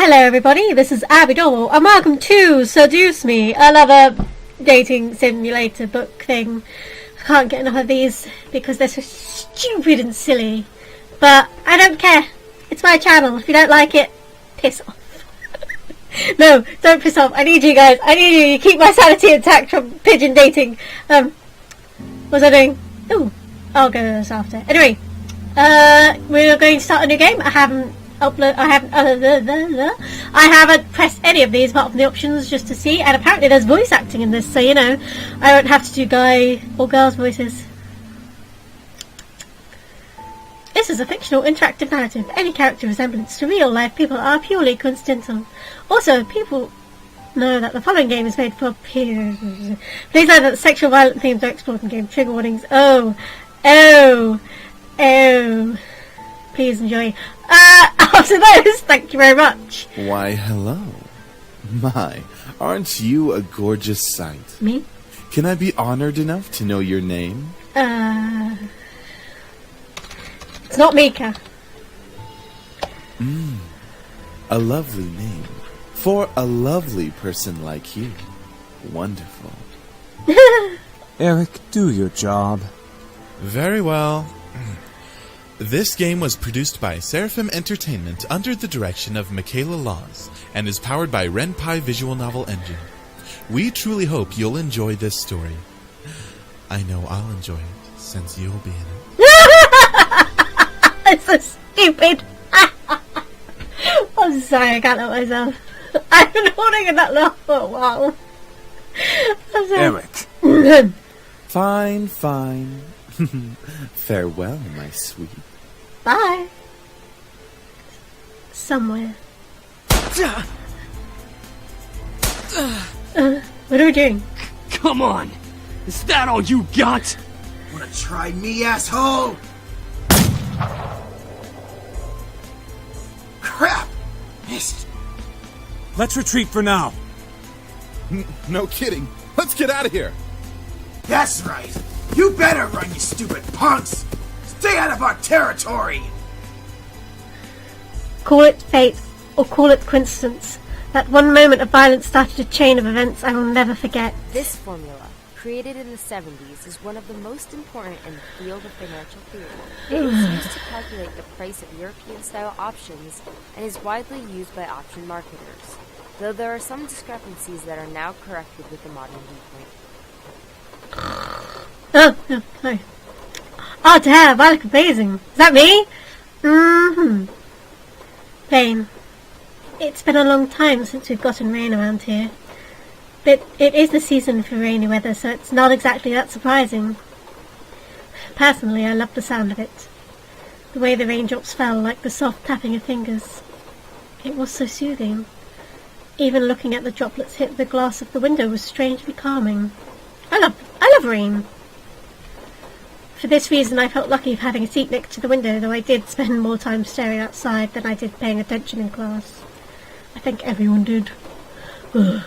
Hello everybody, this is Abby Doll, and welcome to Seduce Me, another dating simulator book thing. I can't get enough of these because they're so stupid and silly, but I don't care. It's my channel. If you don't like it, piss off. No, don't piss off. I need you guys. I need you to keep my sanity intact from pigeon dating. What was I doing? Ooh, I'll go to this after. Anyway, we're going to start a new game. I haven't pressed any of these apart from the options just to see, and apparently there's voice acting in this, so you know I don't have to do guy or girls voices. This is a fictional interactive narrative. Any character resemblance to real life people are purely coincidental. Also, people know that the following game is made for peers. Please note that the sexual violent themes are explored in the game. Trigger warnings. Oh. Please enjoy. After those, thank you very much. Why, hello. My, aren't you a gorgeous sight? Me? Can I be honored enough to know your name? It's not Mika. A lovely name. For a lovely person like you. Wonderful. Eric, do your job. Very well. This game was produced by Seraphim Entertainment under the direction of Michaela Laws and is powered by Renpai Visual Novel Engine. We truly hope you'll enjoy this story. I know I'll enjoy it since you'll be in it. It's so stupid. I'm sorry, I can't help myself. I've been holding in that laugh for a while. Eric. Fine. Farewell, my sweet. Bye. Somewhere. What are we doing? Come on! Is that all you got? Wanna try me, asshole? Crap! Missed. Let's retreat for now. No kidding. Let's get out of here. That's right. You better run, you stupid punks! Stay out of our territory! Call it fate, or call it coincidence. That one moment of violence started a chain of events I will never forget. This formula, created in the 70s, is one of the most important in the field of financial theory. It is used to calculate the price of European-style options and is widely used by option marketers, though there are some discrepancies that are now corrected with the modern viewpoint. Oh, sorry. Oh, damn, I look amazing. Is that me? Pain. It's been a long time since we've gotten rain around here. But it is the season for rainy weather, so it's not exactly that surprising. Personally, I love the sound of it. The way the raindrops fell, like the soft tapping of fingers. It was so soothing. Even looking at the droplets hit the glass of the window was strangely calming. I love rain. For this reason, I felt lucky for having a seat next to the window, though I did spend more time staring outside than I did paying attention in class. I think everyone did. Ugh.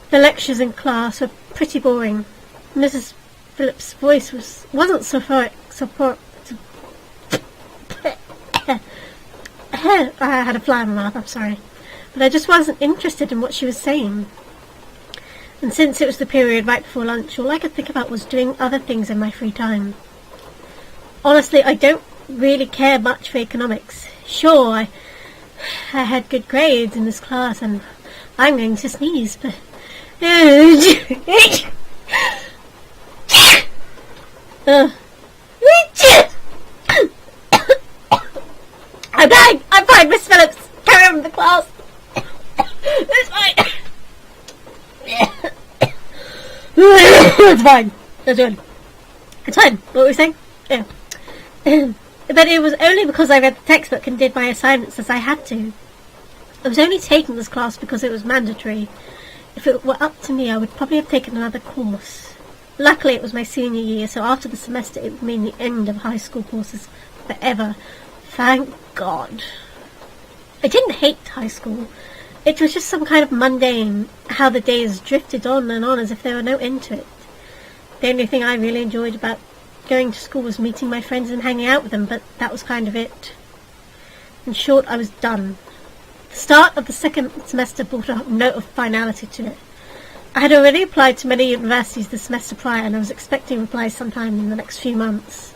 The lectures in class were pretty boring. Mrs. Phillips' voice wasn't I had a fly in my mouth, I'm sorry. But I just wasn't interested in what she was saying. And since it was the period right before lunch, all I could think about was doing other things in my free time. Honestly, I don't really care much for economics. Sure, I had good grades in this class, and I'm going to sneeze, but... I'm dying! I'm fine, Miss Phillips! Carry on with the class! It's fine! It's fine. That's good. It's fine. What were we saying? Yeah. But it was only because I read the textbook and did my assignments as I had to. I was only taking this class because it was mandatory. If it were up to me, I would probably have taken another course. Luckily, it was my senior year, so after the semester, it would mean the end of high school courses forever. Thank God. I didn't hate high school. It was just some kind of mundane, how the days drifted on and on as if there were no end to it. The only thing I really enjoyed about going to school was meeting my friends and hanging out with them, but that was kind of it. In short, I was done. The start of the second semester brought a note of finality to it. I had already applied to many universities the semester prior, and I was expecting replies sometime in the next few months.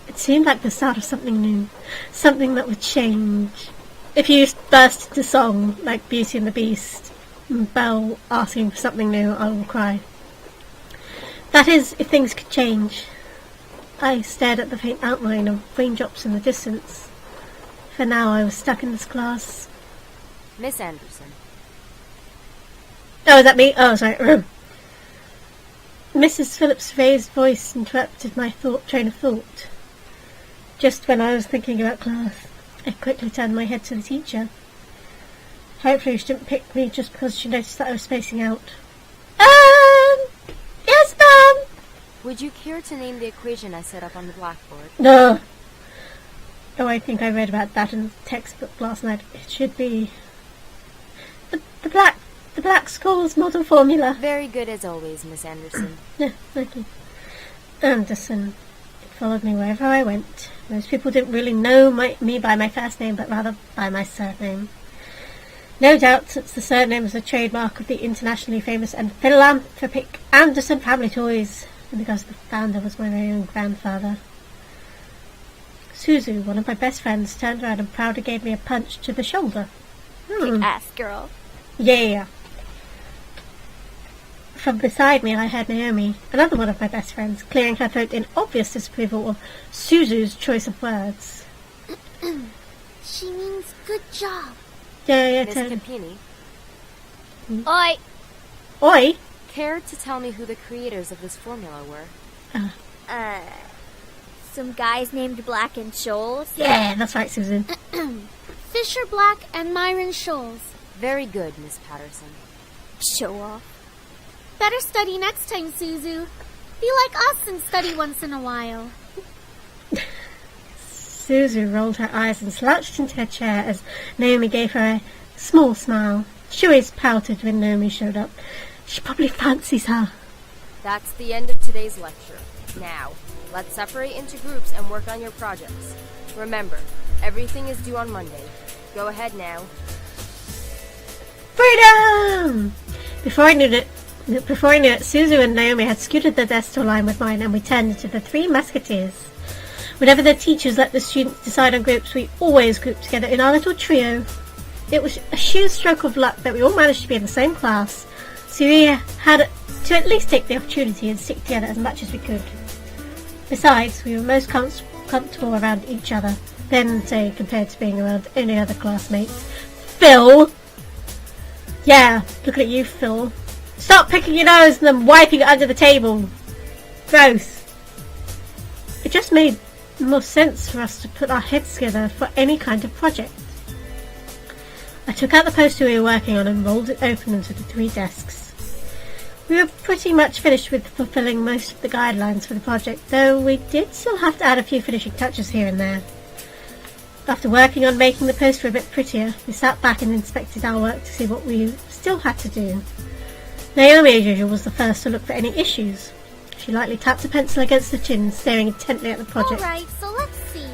It seemed like the start of something new, something that would change. If you burst into song, like Beauty and the Beast, and Belle asking for something new, I will cry. That is, if things could change. I stared at the faint outline of raindrops in the distance. For now, I was stuck in this class. Miss Anderson. Oh, is that me? Oh, sorry. Mrs. Phillips' raised voice interrupted my train of thought. Just when I was thinking about class, I quickly turned my head to the teacher. Hopefully she didn't pick me just because she noticed that I was spacing out. Yes, ma'am! Would you care to name the equation I set up on the blackboard? No. Oh, I think I read about that in the textbook last night. It should be... The black school's model formula. Very good as always, Miss Anderson. Yeah, thank you. Anderson. It followed me wherever I went. Most people didn't really know me by my first name, but rather by my surname. No doubt, since the surname is a trademark of the internationally famous and philanthropic Anderson Family Toys, and because the founder was my very own grandfather. Suzu, one of my best friends, turned around and proudly gave me a punch to the shoulder. Ass girl. Yeah. From beside me, I heard Naomi, another one of my best friends, clearing her throat in obvious disapproval of Suzu's choice of words. She means good job. Yeah, Miss Cappini. Oi! Oi! Care to tell me who the creators of this formula were? Some guys named Black and Shoals. Yeah, that's right, Susan. Fisher Black and Myron Shoals. Very good, Miss Patterson. Show off. Better study next time, Suzu. Be like us and study once in a while. Suzu rolled her eyes and slouched into her chair as Naomi gave her a small smile. She always pouted when Naomi showed up. She probably fancies her. That's the end of today's lecture. Now, let's separate into groups and work on your projects. Remember, everything is due on Monday. Go ahead now. Freedom! Before I knew it, Suzu and Naomi had scooted their desks to align with mine, and we turned into the Three Musketeers. Whenever the teachers let the students decide on groups, we always grouped together in our little trio. It was a sheer stroke of luck that we all managed to be in the same class, so we had to at least take the opportunity and stick together as much as we could. Besides, we were most comfortable around each other than, say, compared to being around any other classmates. Phil! Yeah, look at you, Phil. Stop picking your nose and then wiping it under the table. Gross. It just made more sense for us to put our heads together for any kind of project. I took out the poster we were working on and rolled it open into the 3 desks. We were pretty much finished with fulfilling most of the guidelines for the project, though we did still have to add a few finishing touches here and there. After working on making the poster a bit prettier, we sat back and inspected our work to see what we still had to do. Naomi, as usual, was the first to look for any issues. She lightly tapped a pencil against her chin, staring intently at the project. Alright, so let's see.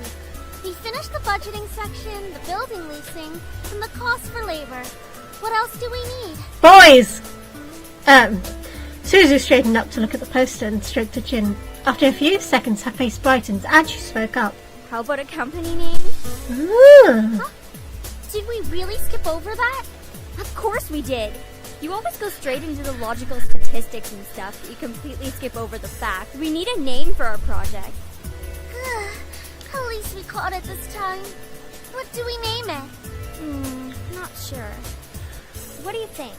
We finished the budgeting section, the building leasing, and the cost for labor. What else do we need? Boys! Suzu straightened up to look at the poster and stroked her chin. After a few seconds, her face brightened and she spoke up. How about a company name? Huh? Did we really skip over that? Of course we did. You always go straight into the logical statistics and stuff. You completely skip over the fact. We need a name for our project. At least we caught it this time. What do we name it? Not sure. What do you think?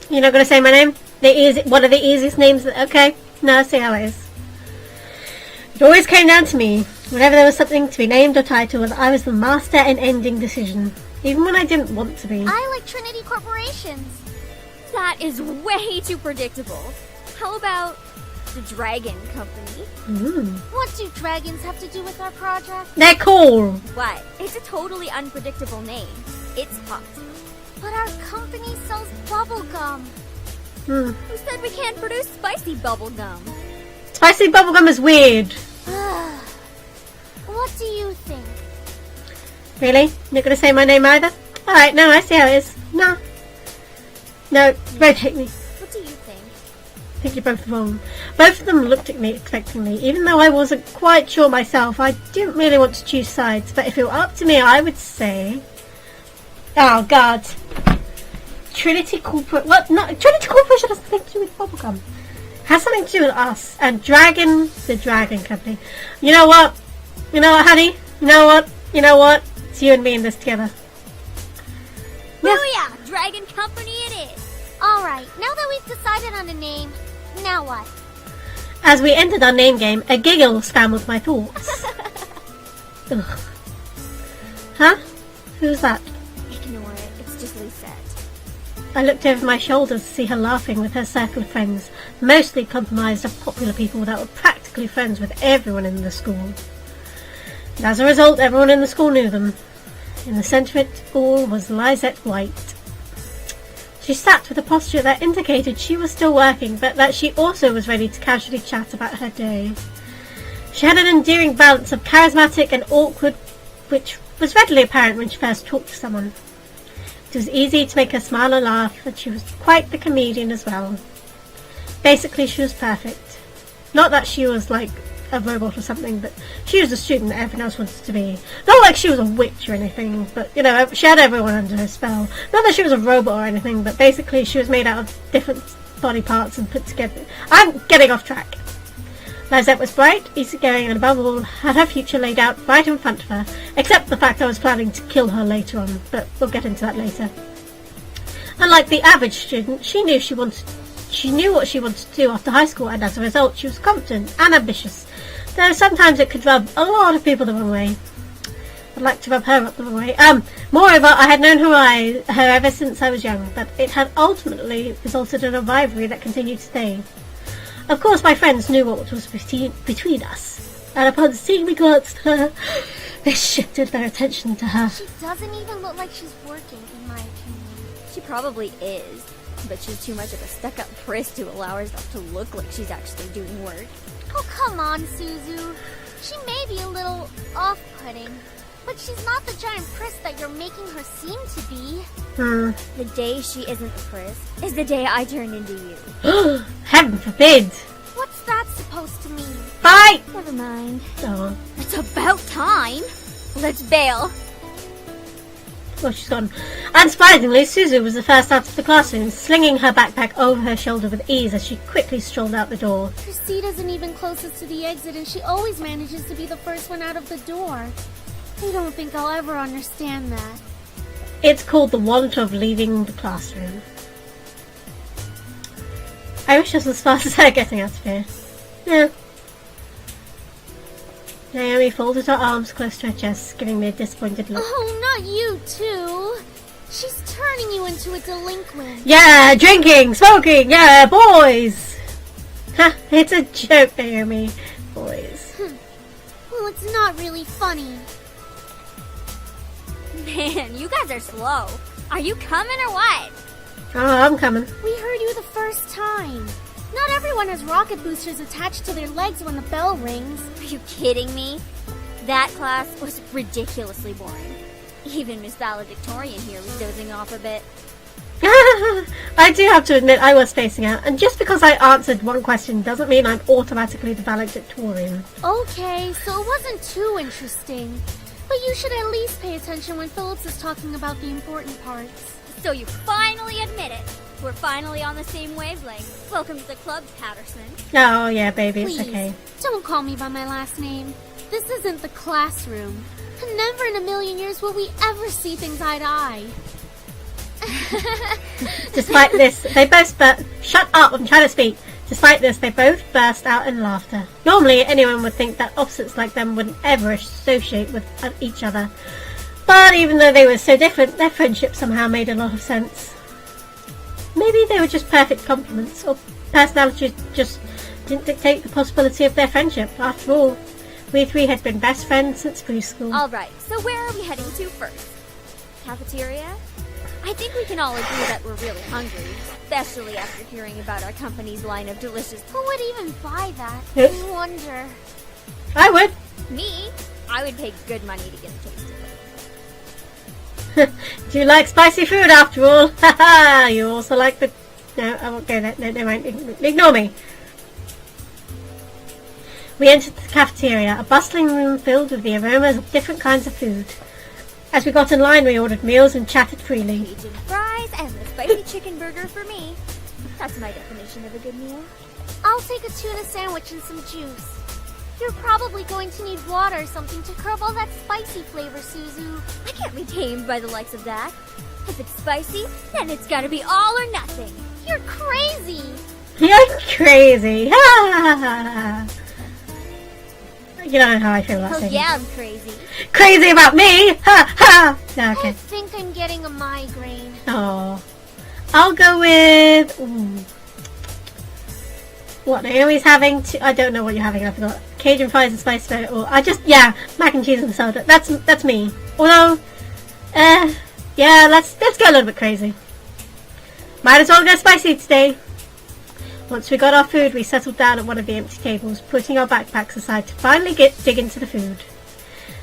You're not going to say my name? One of the easiest names. Okay, no, see how it is. It always came down to me. Whenever there was something to be named or titled, I was the master in ending decision. Even when I didn't want to be. I like Trinity Corporations. That is way too predictable. How about the Dragon Company? What do dragons have to do with our project? They're cool. What? It's a totally unpredictable name. It's hot. But our company sells bubble gum. Who said we can't produce spicy bubble gum? Spicy bubblegum is weird. What do you think? Really? You're not going to say my name either? Alright, no, I see how it is. No. No, rotate me. What do you think? I think you're both wrong. Both of them looked at me expectantly. Even though I wasn't quite sure myself, I didn't really want to choose sides. But if it were up to me, I would say... Oh, God. Trinity Corporation... What? No, Trinity Corporation has nothing to do with bubblegum. Has something to do with us. And Dragon... The Dragon Company. You know what? You know what, honey? You know what? You know what? It's you and me in this together. Oh yeah, Dragon Company it is. Alright, now that we've decided on a name, now what? As we entered our name game, a giggle scrambled my thoughts. Ugh. Huh? Who's that? Ignore it, it's just Lisette. I looked over my shoulder to see her laughing with her circle of friends, mostly comprised of popular people that were practically friends with everyone in the school. And as a result, everyone in the school knew them. In the centre of it all was Lisette White. She sat with a posture that indicated she was still working, but that she also was ready to casually chat about her day. She had an endearing balance of charismatic and awkward, which was readily apparent when she first talked to someone. It was easy to make her smile and laugh, and she was quite the comedian as well. Basically, she was perfect. Not that she was like a robot or something, but she was the student that everyone else wanted to be. Not like she was a witch or anything, but, you know, she had everyone under her spell. Not that she was a robot or anything, but basically she was made out of different body parts and put together. I'm getting off track. Lisette was bright, easygoing, and above all, had her future laid out right in front of her, except the fact I was planning to kill her later on, but we'll get into that later. Unlike the average student, she knew what she wanted to do after high school, and as a result, she was confident and ambitious, though sometimes it could rub a lot of people the wrong way. I'd like to rub her up the wrong way. Moreover, I had known her ever since I was young, but it had ultimately resulted in a rivalry that continued today. Of course, my friends knew what was between us, and upon seeing me glance at her, they shifted their attention to her. She doesn't even look like she's working, in my opinion. She probably is, but she's too much of a stuck-up priss to allow herself to look like she's actually doing work. Oh, come on, Suzu. She may be a little off-putting, but she's not the giant priss that you're making her seem to be. The day she isn't a priss is the day I turn into you. Heaven forbid! What's that supposed to mean? Fight! Never mind. Oh, It's about time. Let's bail. well, she's gone. Unsurprisingly, Suzu was the first out of the classroom, slinging her backpack over her shoulder with ease as she quickly strolled out the door. Her seat isn't even closest to the exit, and she always manages to be the first one out of the door. I don't think I'll ever understand that. It's called the want of leaving the classroom. I wish I was as fast as her getting out of here. Yeah. Naomi folded her arms close to her chest, giving me a disappointed look. Oh, not you too. She's turning you into a delinquent. Yeah, drinking, smoking, yeah, boys! Ha, it's a joke, Naomi. Boys. Well, it's not really funny. Man, you guys are slow. Are you coming or what? Oh, I'm coming. We heard you the first time. Not everyone has rocket boosters attached to their legs when the bell rings. Are you kidding me? That class was ridiculously boring. Even Miss Valedictorian here was dozing off a bit. I do have to admit I was spacing out, and just because I answered one question doesn't mean I'm automatically the valedictorian. Okay, so it wasn't too interesting. But you should at least pay attention when Phillips is talking about the important parts. So you finally admit it. We're finally on the same wavelength. Welcome to the club, Patterson. Oh, yeah, baby, Please, it's okay. don't call me by my last name. This isn't the classroom. And never in a million years will we ever see things eye to eye. Despite this, they both shut up, I'm trying to speak. Despite this, they both burst out in laughter. Normally, anyone would think that opposites like them wouldn't ever associate with each other. But even though they were so different, their friendship somehow made a lot of sense. Maybe they were just perfect complements, or personalities just didn't dictate the possibility of their friendship. After all, we three had been best friends since preschool. Alright, so where are we heading to first? Cafeteria? I think we can all agree that we're really hungry, especially after hearing about our company's line of delicious... Who would even buy that? Yep. I wonder. I would. Me? I would pay good money to get a taste of it. Do you like spicy food after all? Haha, you also like the... No, I won't go there. No, never mind. Ignore me. We entered the cafeteria, a bustling room filled with the aromas of different kinds of food. As we got in line, we ordered meals and chatted freely. Cajun fries and the spicy chicken burger for me. That's my definition of a good meal. I'll take a tuna sandwich and some juice. You're probably going to need water or something to curb all that spicy flavor, Suzu. I can't be tamed by the likes of that. If it's spicy, then it's gotta be all or nothing. You're crazy! You're crazy! Ha! You don't know how I feel about Oh saying yeah, I'm crazy. Crazy about me! Ha! Ha! No, I okay. think I'm getting a migraine. Oh. I'll go with... Ooh. What, Naomi's having... I don't know what you're having, I forgot. Cajun fries and spiced potato, or... Yeah, mac and cheese and soda. That's me. Although... yeah, let's go a little bit crazy. Might as well go spicy today. Once we got our food, we settled down at one of the empty tables, putting our backpacks aside to finally dig into the food.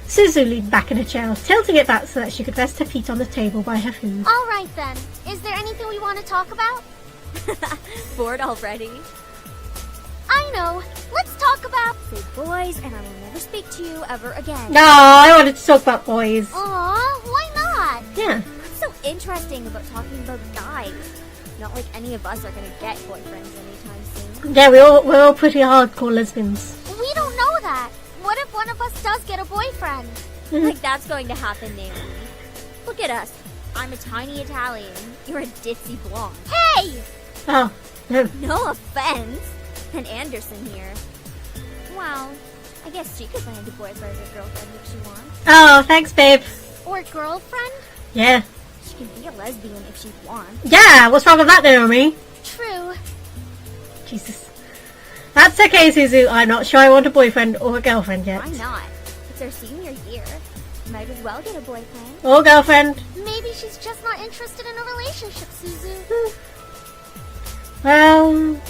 Suzu leaned back in her chair, tilting it back so that she could rest her feet on the table by her food. Alright then. Is there anything we want to talk about? Bored already? I know. Let's talk about... Say boys, and I will never speak to you ever again. No, I wanted to talk about boys. Aw, why not? Yeah. What's so interesting about talking about guys? Not like any of us are gonna get boyfriends anytime soon. Yeah, we're all pretty hardcore lesbians. We don't know that. What if one of us does get a boyfriend? Like that's going to happen, Naomi. Look at us. I'm a tiny Italian. You're a ditzy blonde. Hey! Oh. No offense. And Anderson here. Well, I guess she could land a boyfriend or girlfriend if she wants. Oh, thanks, babe. Or girlfriend? Yeah. She can be a lesbian if she wants. Yeah, what's wrong with that, Naomi? True. Jesus. That's okay, Suzu. I'm not sure I want a boyfriend or a girlfriend yet. Why not? It's our senior year. Might as well get a boyfriend. Or girlfriend. Maybe she's just not interested in a relationship, Suzu. Well,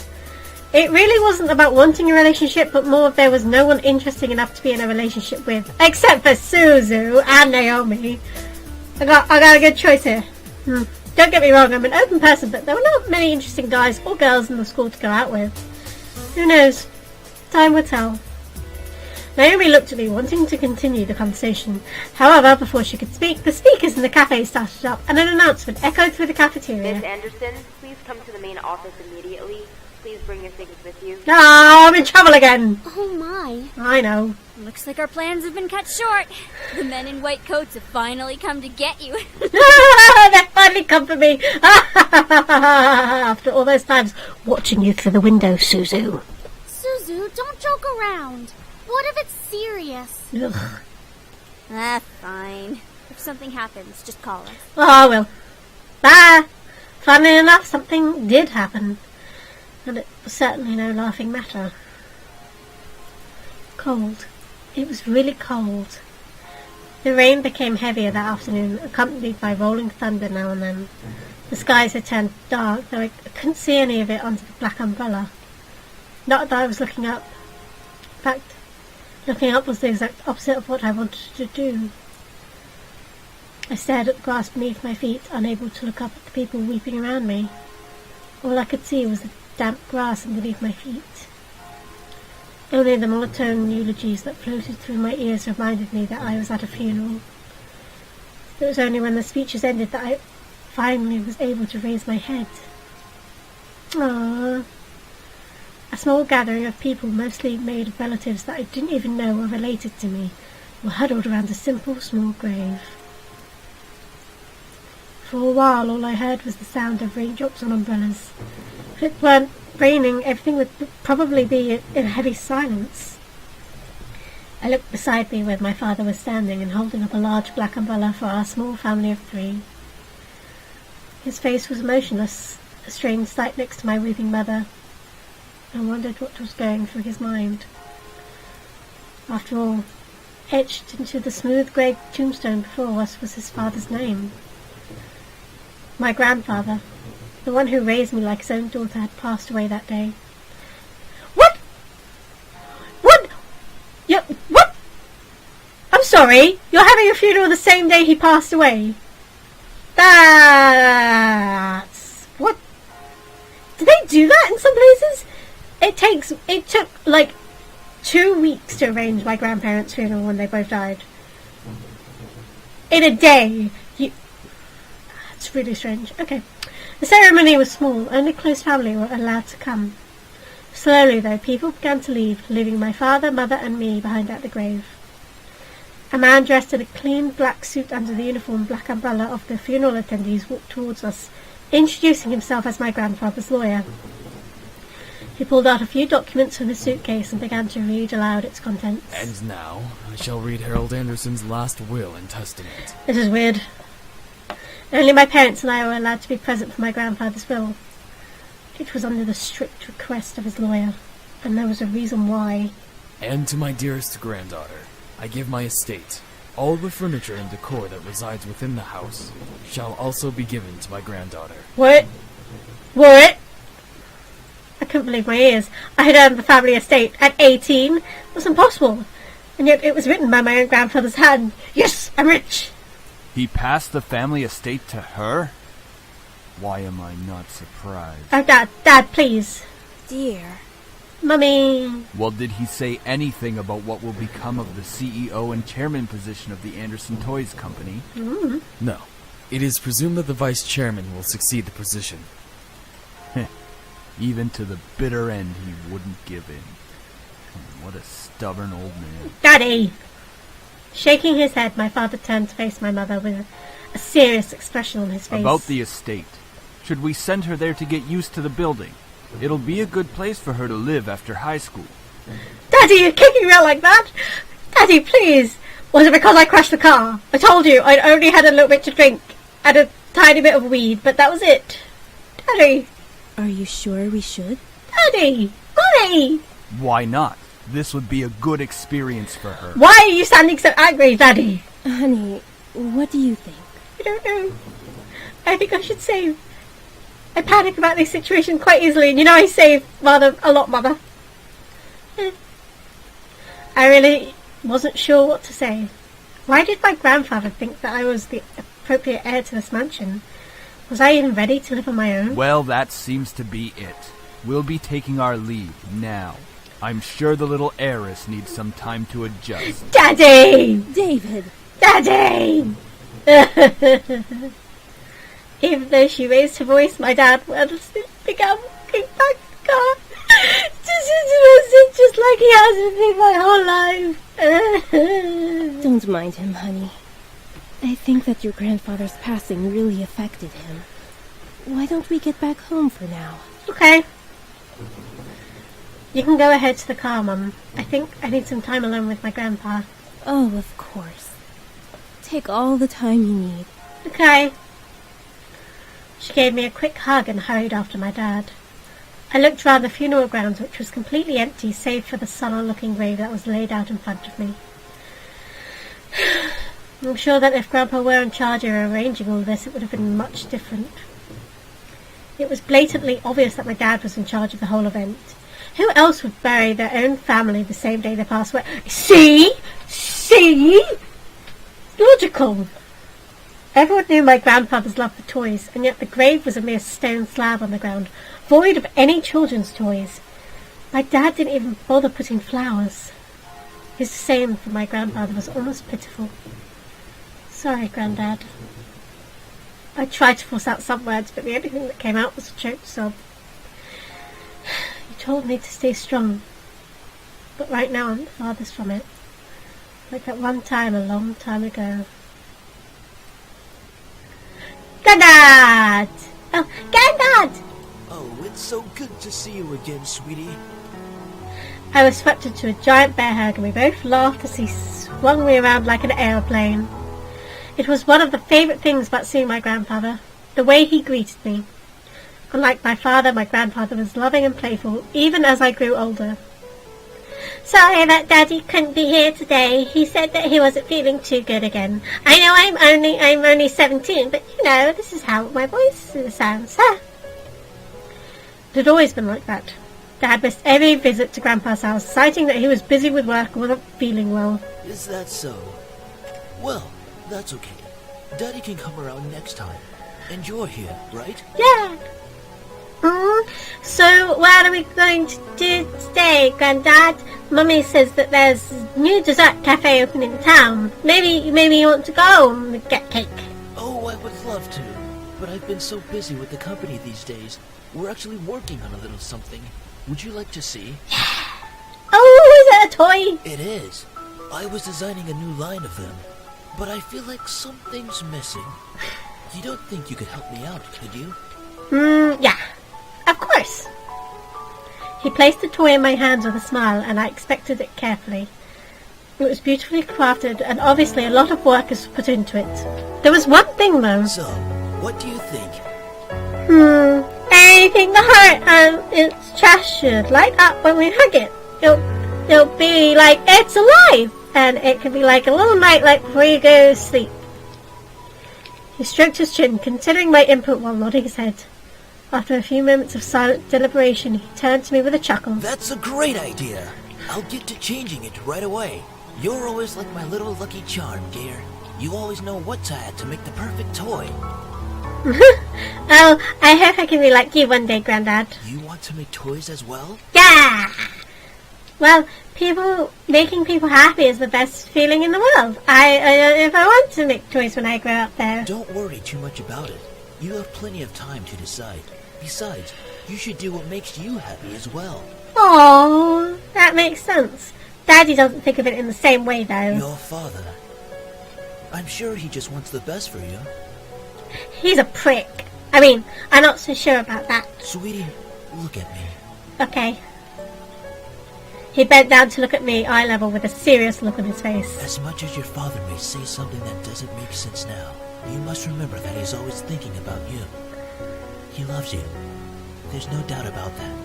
it really wasn't about wanting a relationship, but more of there was no one interesting enough to be in a relationship with, except for Suzu and Naomi. I got a good choice here. Don't get me wrong, I'm an open person, but there were not many interesting guys or girls in the school to go out with. Who knows? Time will tell. Naomi looked at me, wanting to continue the conversation. However, before she could speak, the speakers in the cafe started up, and an announcement echoed through the cafeteria. Miss Anderson, please come to the main office immediately. Please bring your things with you. Oh, I'm in trouble again! Oh my. I know. Looks like our plans have been cut short. The men in white coats have finally come to get you. They finally come for me! After all those times watching you through the window, Suzu. Suzu, don't joke around. What if it's serious? Ugh. Fine. If something happens, just call us. Oh, I will. Bye! Funnily enough, something did happen. And it was certainly no laughing matter. Cold. It was really cold. The rain became heavier that afternoon, accompanied by rolling thunder now and then. The skies had turned dark, though I couldn't see any of it under the black umbrella. Not that I was looking up. In fact, looking up was the exact opposite of what I wanted to do. I stared at the grass beneath my feet, unable to look up at the people weeping around me. All I could see was the damp grass underneath my feet. Only the monotone eulogies that floated through my ears reminded me that I was at a funeral. It was only when the speeches ended that I finally was able to raise my head. Aww. A small gathering of people, mostly made of relatives that I didn't even know were related to me, were huddled around a simple, small grave. For a while, all I heard was the sound of raindrops on umbrellas. If it weren't raining, everything would probably be in heavy silence. I looked beside me where my father was standing and holding up a large black umbrella for our small family of 3. His face was motionless, a strange sight next to my weeping mother. I wondered what was going through his mind. After all, etched into the smooth grey tombstone before us was his father's name. My grandfather, the one who raised me like his own daughter, had passed away that day. What? What? What? I'm sorry, you're having a funeral the same day he passed away? That's... What? Do they do that in some places? It took, like, 2 weeks to arrange my grandparents' funeral when they both died. In a day. It's really strange. Okay. The ceremony was small. Only close family were allowed to come. Slowly, though, people began to leave, leaving my father, mother, and me behind at the grave. A man dressed in a clean black suit under the uniform black umbrella of the funeral attendees walked towards us, introducing himself as my grandfather's lawyer. He pulled out a few documents from his suitcase and began to read aloud its contents. And now, I shall read Harold Anderson's last will and testament. This is weird. Only my parents and I were allowed to be present for my grandfather's will. It was under the strict request of his lawyer, and there was a reason why. And to my dearest granddaughter, I give my estate. All the furniture and decor that resides within the house shall also be given to my granddaughter. What? What? I couldn't believe my ears. I had earned the family estate at 18. It was impossible. And yet it was written by my own grandfather's hand. Yes, I'm rich. He passed the family estate to her? Why am I not surprised? Oh, Dad, please. Dear. Mummy. Well, did he say anything about what will become of the CEO and chairman position of the Anderson Toys Company? Mm. No. It is presumed that the vice chairman will succeed the position. Even to the bitter end, he wouldn't give in. What a stubborn old man. Daddy! Shaking his head, my father turned to face my mother with a serious expression on his face. About the estate. Should we send her there to get used to the building? It'll be a good place for her to live after high school. Daddy, you're kicking me out like that? Daddy, please! Was it because I crashed the car? I told you I'd only had a little bit to drink and a tiny bit of weed, but that was it. Daddy! Are you sure we should? Daddy! Mommy! Why not? This would be a good experience for her. Why are you sounding so angry, Daddy? Honey, what do you think? I don't know. I think I should save. I panic about these situations quite easily, and you know I save rather a lot, Mother. I really wasn't sure what to say. Why did my grandfather think that I was the appropriate heir to this mansion? Was I even ready to live on my own? Well, that seems to be it. We'll be taking our leave now. I'm sure the little heiress needs some time to adjust. Daddy! David! Daddy! Even though she raised her voice, my dad began walking back the car. Just like he has with me my whole life. Don't mind him, honey. I think that your grandfather's passing really affected him. Why don't we get back home for now? Okay. You can go ahead to the car, Mum. I think I need some time alone with my grandpa. Oh, of course. Take all the time you need. Okay. She gave me a quick hug and hurried after my dad. I looked round the funeral grounds, which was completely empty, save for the sullen-looking grave that was laid out in front of me. I'm sure that if Grandpa were in charge of arranging all this, it would have been much different. It was blatantly obvious that my dad was in charge of the whole event. Who else would bury their own family the same day they pass away? See? Logical. Everyone knew my grandfather's love for toys, and yet the grave was a mere stone slab on the ground, void of any children's toys. My dad didn't even bother putting flowers. His disdain for my grandfather was almost pitiful. Sorry, Grandad. I tried to force out some words, but the only thing that came out was a choked sob. You told me to stay strong, but right now I'm the farthest from it. Like that one time a long time ago. Grandad! Oh, Grandad! Oh, it's so good to see you again, sweetie. I was swept into a giant bear hug, and we both laughed as he swung me around like an aeroplane. It was one of the favourite things about seeing my grandfather, the way he greeted me. Unlike my father, my grandfather was loving and playful, even as I grew older. Sorry that Daddy couldn't be here today. He said that he wasn't feeling too good again. I know I'm only 17, but you know, this is how my voice sounds, huh? It had always been like that. Dad missed every visit to Grandpa's house, citing that he was busy with work and wasn't feeling well. Is that so? Well, that's okay. Daddy can come around next time. And you're here, right? Yeah. So what are we going to do today, Granddad? Mummy says that there's a new dessert cafe opening in town. Maybe you want to go and get cake. Oh, I would love to. But I've been so busy with the company these days. We're actually working on a little something. Would you like to see? Oh, is it a toy? It is. I was designing a new line of them. But I feel like something's missing. You don't think you could help me out, could you? Yeah. Of course. He placed the toy in my hands with a smile, and I inspected it carefully. It was beautifully crafted, and obviously a lot of work is put into it. There was one thing, though. So, what do you think? I think the heart and its chest should light up when we hug it. It'll be like it's alive, and it can be like a little nightlight before you go to sleep. He stroked his chin, considering my input while nodding his head. After a few moments of silent deliberation, he turned to me with a chuckle. That's a great idea. I'll get to changing it right away. You're always like my little lucky charm, dear. You always know what to add to make the perfect toy. Oh, I hope I can be like you one day, Grandad. You want to make toys as well? Yeah! Well, making people happy is the best feeling in the world. If I want to make toys when I grow up, though. Don't worry too much about it. You have plenty of time to decide. Besides, you should do what makes you happy as well. Oh, that makes sense. Daddy doesn't think of it in the same way, though. Your father. I'm sure he just wants the best for you. He's a prick. I mean, I'm not so sure about that. Sweetie, look at me. Okay. He bent down to look at me, eye level, with a serious look on his face. As much as your father may say something that doesn't make sense now, you must remember that he's always thinking about you. He loves you. There's no doubt about that.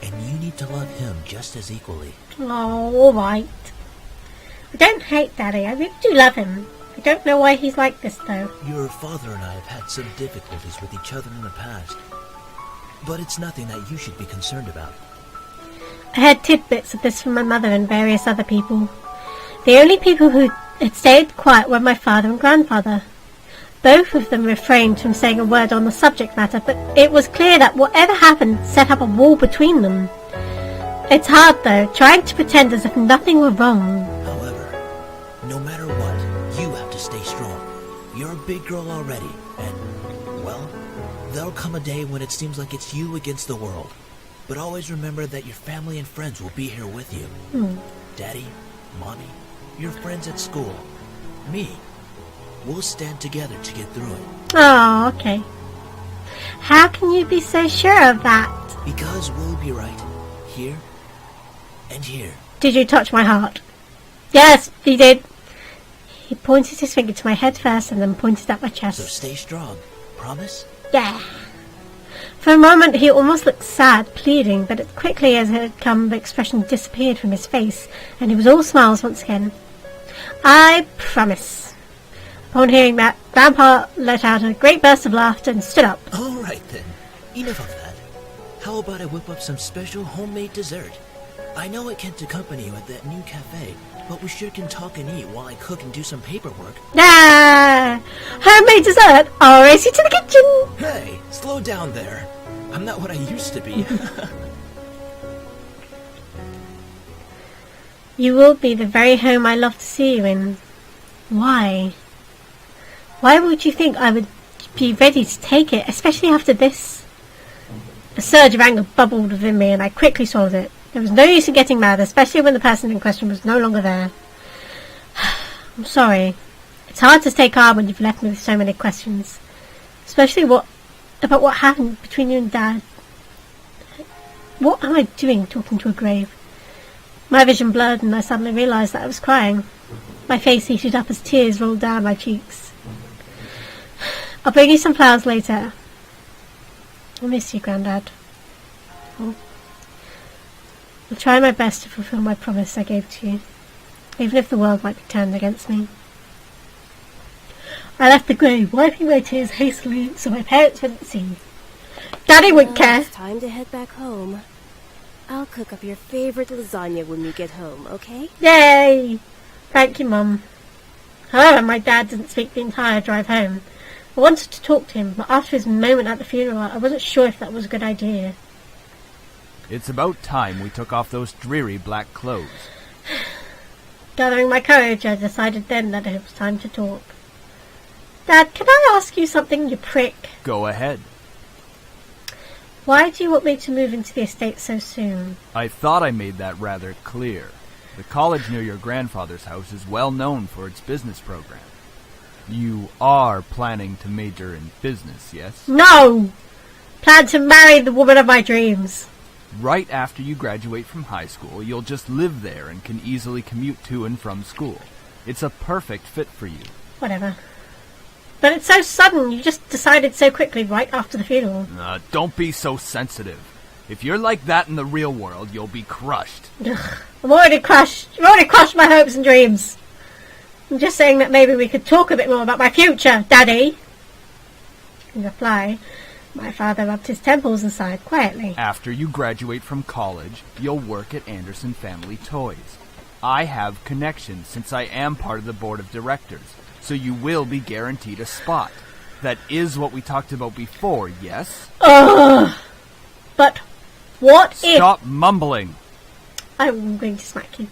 And you need to love him just as equally. Oh, all right. I don't hate Daddy. I really do love him. I don't know why he's like this, though. Your father and I have had some difficulties with each other in the past. But it's nothing that you should be concerned about. I heard tidbits of this from my mother and various other people. The only people who had stayed quiet were my father and grandfather. Both of them refrained from saying a word on the subject matter, but it was clear that whatever happened set up a wall between them. It's hard, though, trying to pretend as if nothing were wrong. However, no matter what, you have to stay strong. You're a big girl already, and, well, there'll come a day when it seems like it's you against the world. But always remember that your family and friends will be here with you. Daddy, Mommy, your friends at school, me. We'll stand together to get through it. Oh, okay. How can you be so sure of that? Because we'll be right here and here. Did you touch my heart? Yes, he did. He pointed his finger to my head first and then pointed at my chest. So stay strong. Promise? Yeah. For a moment he almost looked sad, pleading, but as quickly as it had come, the expression disappeared from his face, and he was all smiles once again. I promise. Upon hearing that, Grandpa let out a great burst of laughter and stood up. All right, then. Enough of that. How about I whip up some special homemade dessert? I know I can't accompany you at that new cafe, but we sure can talk and eat while I cook and do some paperwork. Ah! Homemade dessert! I'll race you to the kitchen! Hey, slow down there. I'm not what I used to be. You will be the very home I love to see you in. Why? Why would you think I would be ready to take it, especially after this? A surge of anger bubbled within me, and I quickly swallowed it. There was no use in getting mad, especially when the person in question was no longer there. I'm sorry. It's hard to stay calm when you've left me with so many questions. Especially about what happened between you and Dad. What am I doing talking to a grave? My vision blurred and I suddenly realised that I was crying. My face heated up as tears rolled down my cheeks. I'll bring you some flowers later. I miss you, Grandad. I'll try my best to fulfill my promise I gave to you, even if the world might be turned against me. I left the grave, wiping my tears hastily so my parents wouldn't see. Daddy wouldn't care. It's time to head back home. I'll cook up your favorite lasagna when we get home, okay? Yay! Thank you, Mum. However, my dad didn't speak the entire drive home. I wanted to talk to him, but after his moment at the funeral, I wasn't sure if that was a good idea. It's about time we took off those dreary black clothes. Gathering my courage, I decided then that it was time to talk. Dad, can I ask you something, you prick? Go ahead. Why do you want me to move into the estate so soon? I thought I made that rather clear. The college near your grandfather's house is well known for its business program. You are planning to major in business, yes? No! Plan to marry the woman of my dreams. Right after you graduate from high school, you'll just live there and can easily commute to and from school. It's a perfect fit for you. Whatever. But it's so sudden, you just decided so quickly right after the funeral. Don't be so sensitive. If you're like that in the real world, you'll be crushed. Ugh, I'm already crushed. You've already crushed my hopes and dreams. I'm just saying that maybe we could talk a bit more about my future, Daddy. In reply, my father rubbed his temples and sighed quietly. After you graduate from college, you'll work at Anderson Family Toys. I have connections since I am part of the board of directors, so you will be guaranteed a spot. That is what we talked about before, yes? Ugh! But what if... Stop mumbling! I'm going to smack you.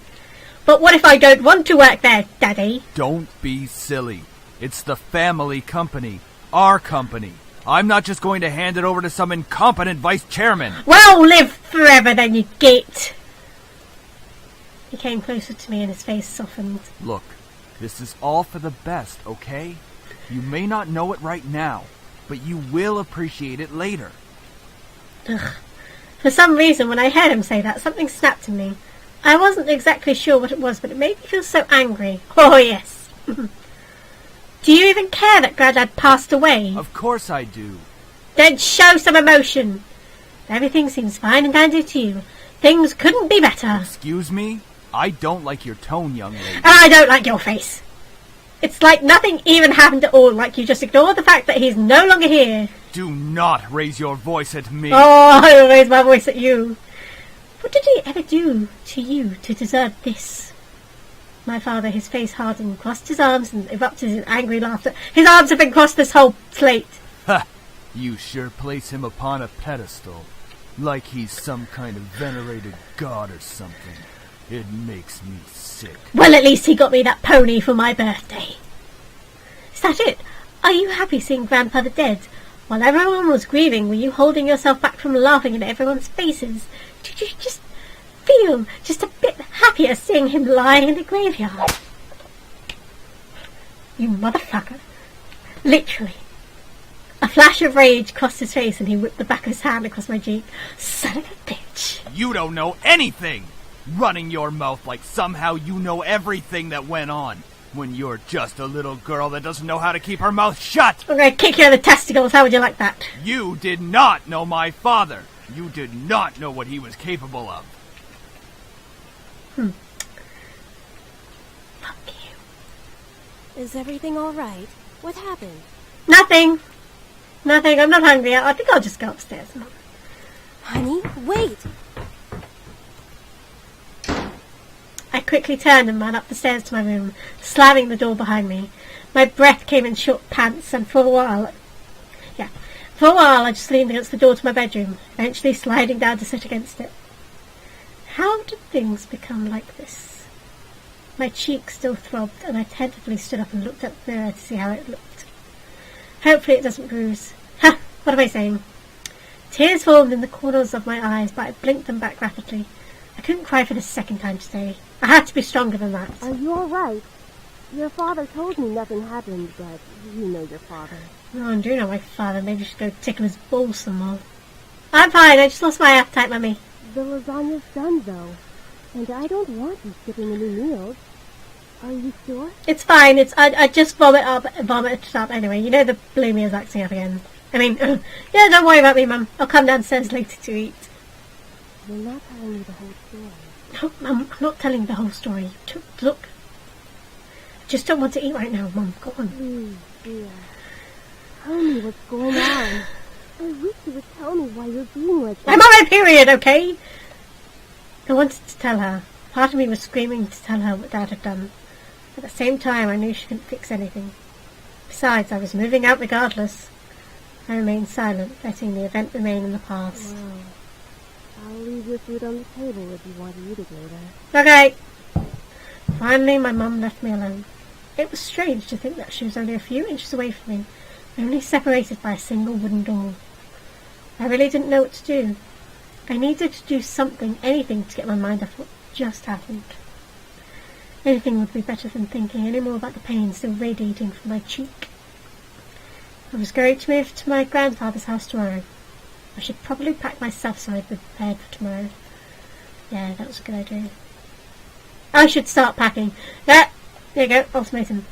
But what if I don't want to work there, Daddy? Don't be silly. It's the family company. Our company. I'm not just going to hand it over to some incompetent vice chairman. Well, live forever then, you git! He came closer to me and his face softened. Look, this is all for the best, okay? You may not know it right now, but you will appreciate it later. Ugh. For some reason, when I heard him say that, something snapped in me. I wasn't exactly sure what it was, but it made me feel so angry. Oh, yes. Do you even care that Granddad passed away? Of course I do. Then show some emotion. Everything seems fine and dandy to you. Things couldn't be better. Excuse me? I don't like your tone, young lady. And I don't like your face. It's like nothing even happened at all, like you just ignored the fact that he's no longer here. Do not raise your voice at me. Oh, I will raise my voice at you. What did he ever do to you to deserve this? My father, his face hardened, crossed his arms and erupted in angry laughter. His arms have been crossed this whole slate. Ha! You sure place him upon a pedestal. Like he's some kind of venerated god or something. It makes me sick. Well, at least he got me that pony for my birthday. Is that it? Are you happy seeing Grandfather dead? While everyone was grieving, were you holding yourself back from laughing in everyone's faces? Did you just feel just a bit happier seeing him lying in the graveyard? You motherfucker. Literally. A flash of rage crossed his face and he whipped the back of his hand across my cheek. Son of a bitch. You don't know anything! Running your mouth like somehow you know everything that went on, when you're just a little girl that doesn't know how to keep her mouth shut! I'm going to kick you in the testicles, how would you like that? You did not know my father! You did not know what he was capable of! Fuck you. Is everything alright? What happened? Nothing. Nothing, I'm not hungry. I think I'll just go upstairs. Honey, wait! I quickly turned and ran up the stairs to my room, slamming the door behind me. My breath came in short pants, and for a while I just leaned against the door to my bedroom, eventually sliding down to sit against it. How did things become like this? My cheek still throbbed, and I tentatively stood up and looked at the mirror to see how it looked. Hopefully it doesn't bruise. Ha! What am I saying? Tears formed in the corners of my eyes, but I blinked them back rapidly. I couldn't cry for the second time today. I had to be stronger than that. Are you alright? Your father told me nothing happened, but you know your father. Oh, I do know my father. Maybe you should go tickle his balls some more. I'm fine. I just lost my appetite, Mummy. The lasagna's done, though. And I don't want you skipping any meals. Are you sure? It's fine. I just vomited up anyway. You know the bulimia's acting up again. I mean, yeah, don't worry about me, Mum. I'll come downstairs later to eat. You're not telling me the whole story. No, Mum, I'm not telling the whole story. Look. I just don't want to eat right now, Mum. Go on. Please, dear. Tell me what's going on. I wish you would tell me why you're being like that. I'm on my period, okay? I wanted to tell her. Part of me was screaming to tell her what Dad had done. At the same time, I knew she couldn't fix anything. Besides, I was moving out regardless. I remained silent, letting the event remain in the past. Well, I'll leave your food on the table if you want to eat it later. Okay. Finally, my mum left me alone. It was strange to think that she was only a few inches away from me, only separated by a single wooden door. I really didn't know what to do. I needed to do something, anything, to get my mind off what just happened. Anything would be better than thinking any more about the pain still radiating from my cheek. I was going to move to my grandfather's house tomorrow. I should probably pack my stuff so I'd be prepared for tomorrow. Yeah, that was a good idea. I should start packing. Yeah, there you go, ultimatum.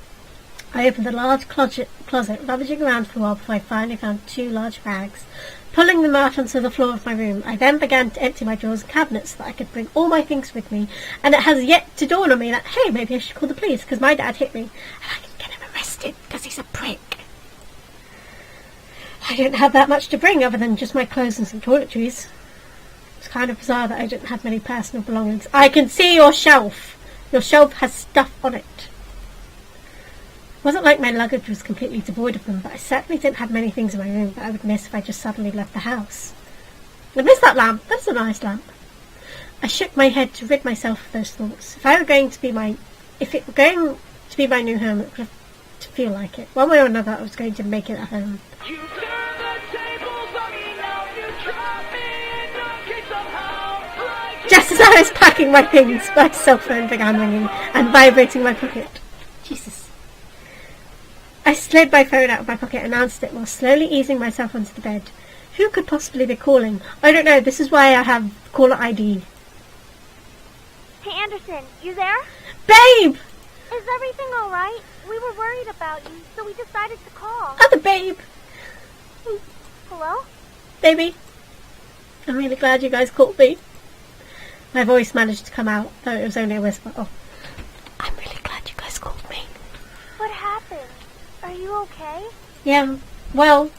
I opened the large closet, rummaging around for a while before I finally found 2 large bags. Pulling them out onto the floor of my room, I then began to empty my drawers and cabinets so that I could bring all my things with me, and it has yet to dawn on me that, hey, maybe I should call the police, because my dad hit me, and I can get him arrested, because he's a prick. I didn't have that much to bring other than just my clothes and some toiletries. It's kind of bizarre that I didn't have many personal belongings. I can see your shelf! Your shelf has stuff on it. It wasn't like my luggage was completely devoid of them, but I certainly didn't have many things in my room that I would miss if I just suddenly left the house. I missed that lamp. That's a nice lamp. I shook my head to rid myself of those thoughts. If it were going to be my new home, it would have to feel like it. One way or another, I was going to make it a home. Just as I was packing my things, my cell phone began ringing and vibrating in my pocket. Jesus. I slid my phone out of my pocket and answered it while slowly easing myself onto the bed. Who could possibly be calling? I don't know. This is why I have caller ID. Hey, Anderson, you there? Babe! Is everything alright? We were worried about you, so we decided to call. Other babe! Hello? Baby, I'm really glad you guys called me. My voice managed to come out, though it was only a whisper. Oh, I'm really glad you guys called me. What happened? Are you okay? Yeah, well,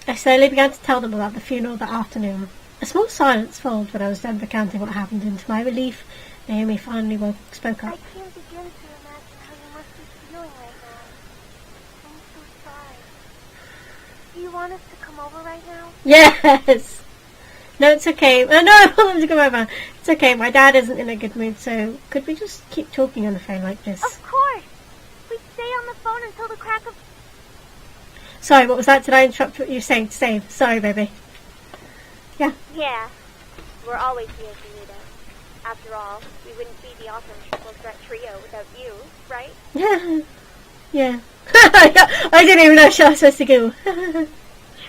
I slowly began to tell them about the funeral that afternoon. A small silence followed when I was done recounting what happened, and to my relief, Naomi finally spoke up. I can't begin to imagine how you must be feeling right now. I'm so sorry. Do you want us to come over right now? Yes! No, it's okay. No, I want them to come over. It's okay, my dad isn't in a good mood, so could we just keep talking on the phone like this? Of course! We'd stay on the phone until the crack of... Sorry, what was that? Did I interrupt what you were saying to save? Sorry, baby. Yeah. Yeah. We're always here if you need us. After all, we wouldn't be the awesome triple threat trio without you, right? Yeah. Yeah. I didn't even know she was supposed to go.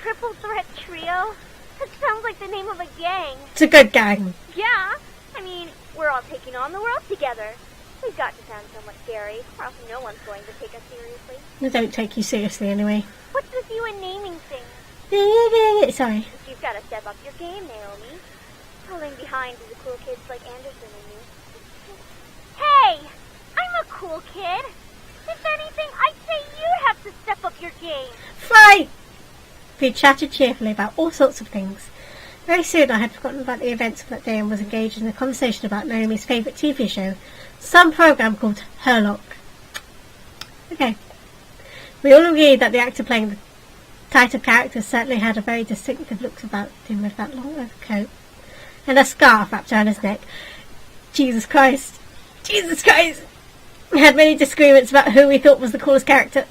Triple threat trio? That sounds like the name of a gang. It's a good gang. Yeah. I mean, we're all taking on the world together. We've got to sound somewhat scary, or else no one's going to take us seriously. I don't take you seriously anyway. What's with you and naming things? Sorry. You've got to step up your game, Naomi. Falling behind the cool kids like Anderson and you. Hey! I'm a cool kid! If anything, I'd say you'd have to step up your game. Fight! We chatted cheerfully about all sorts of things. Very soon I had forgotten about the events of that day and was engaged in a conversation about Naomi's favourite TV show, some programme called Herlock. Okay. We all agreed that the actor playing the title character certainly had a very distinctive look about him with that long overcoat and a scarf wrapped around his neck. Jesus Christ. Jesus Christ! We had many disagreements about who we thought was the coolest character.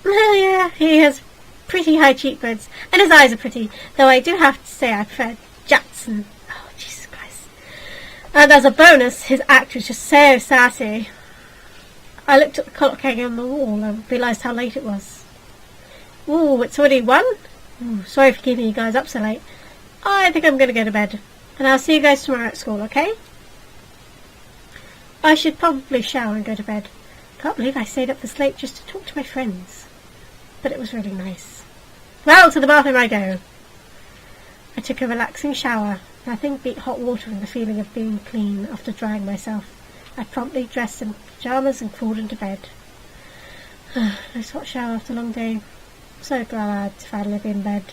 Yeah, he has pretty high cheekbones, and his eyes are pretty, though I do have to say I prefer Jackson. Oh, Jesus Christ. And as a bonus, his act was just so sassy. I looked at the clock hanging on the wall and realised how late it was. Ooh, it's already 1? Ooh, sorry for keeping you guys up so late. I think I'm going to go to bed, and I'll see you guys tomorrow at school, okay? I should probably shower and go to bed. Can't believe I stayed up this late just to talk to my friends. But it was really nice. Well, to the bathroom I go. I took a relaxing shower. Nothing beat hot water and the feeling of being clean after drying myself. I promptly dressed in pyjamas and crawled into bed. Nice hot shower after a long day. So glad to finally be in bed.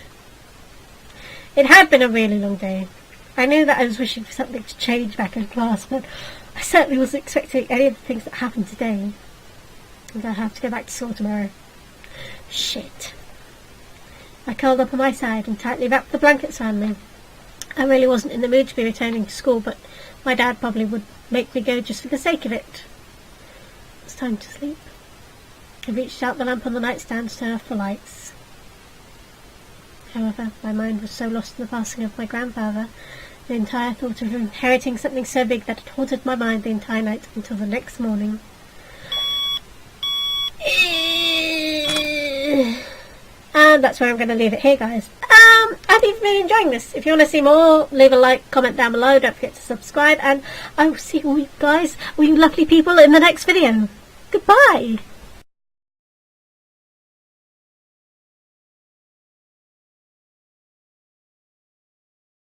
It had been a really long day. I knew that I was wishing for something to change back in class, but I certainly wasn't expecting any of the things that happened today. And I have to go back to school tomorrow. Shit. I curled up on my side and tightly wrapped the blankets around me. I really wasn't in the mood to be returning to school, but my dad probably would make me go just for the sake of it. It's time to sleep. I reached out the lamp on the nightstand to turn off the lights. However, my mind was so lost in the passing of my grandfather, the entire thought of inheriting something so big that it haunted my mind the entire night until the next morning. And that's where I'm going to leave it here, guys. I hope you've been enjoying this. If you want to see more, leave a like, comment down below. Don't forget to subscribe. And I will see all you guys, all you lovely people, in the next video. Goodbye.